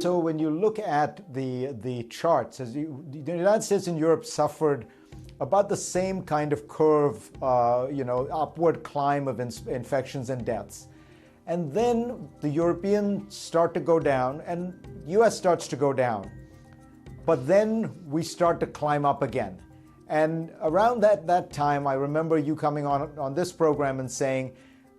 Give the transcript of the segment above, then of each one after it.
So when you look at the charts, the United States and Europe suffered about the same kind of curve, upward climb of infections and deaths. And then the Europeans start to go down and US starts to go down. But then we start to climb up again. And around that time, I remember you coming on this program and saying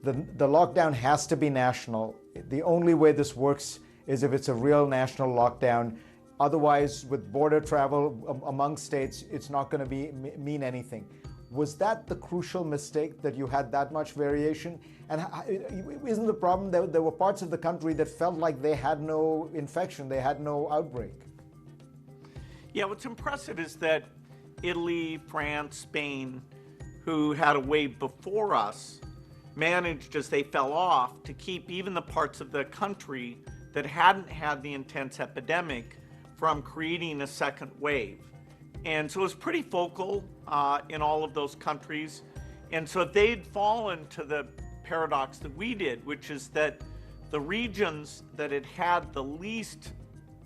the lockdown has to be national. The only way this works is if it's a real national lockdown. Otherwise, with border travel among states, it's not going to mean anything. Was that the crucial mistake, that you had that much variation? And isn't the problem that there were parts of the country that felt like they had no infection, they had no outbreak? Yeah, what's impressive is that Italy, France, Spain, who had a wave before us, managed, as they fell off, to keep even the parts of the country that hadn't had the intense epidemic from creating a second wave. And so it was pretty focal in all of those countries. And so they'd fallen to the paradox that we did, which is that the regions that had had the least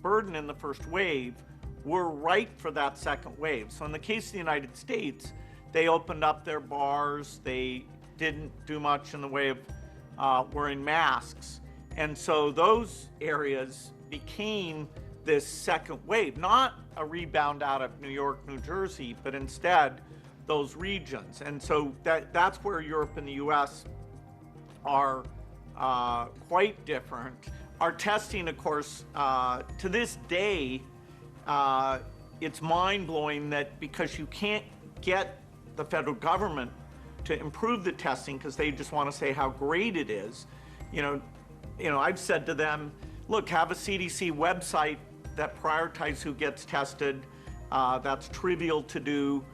burden in the first wave were ripe for that second wave. So in the case of the United States, they opened up their bars, they didn't do much in the way of wearing masks. And so those areas became this second wave, not a rebound out of New York, New Jersey, but instead those regions. And so that's where Europe and the US are quite different. Our testing, of course, to this day, it's mind-blowing that because you can't get the federal government to improve the testing because they just want to say how great it is. I've said to them, look, have a CDC website that prioritizes who gets tested. That's trivial to do.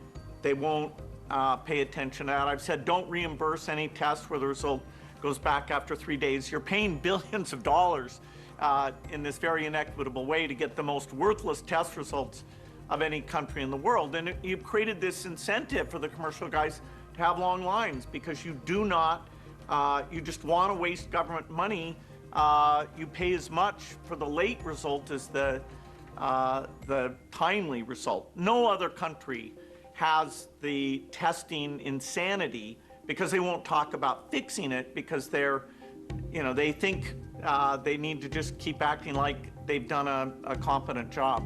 They won't pay attention to that. I've said, don't reimburse any tests where the result goes back after 3 days. You're paying billions of dollars in this very inequitable way to get the most worthless test results of any country in the world. And you've created this incentive for the commercial guys to have long lines because you do not, you just want to waste government money. You pay as much for the late result as the timely result. No other country has the testing insanity because they won't talk about fixing it because they think they need to just keep acting like they've done a competent job.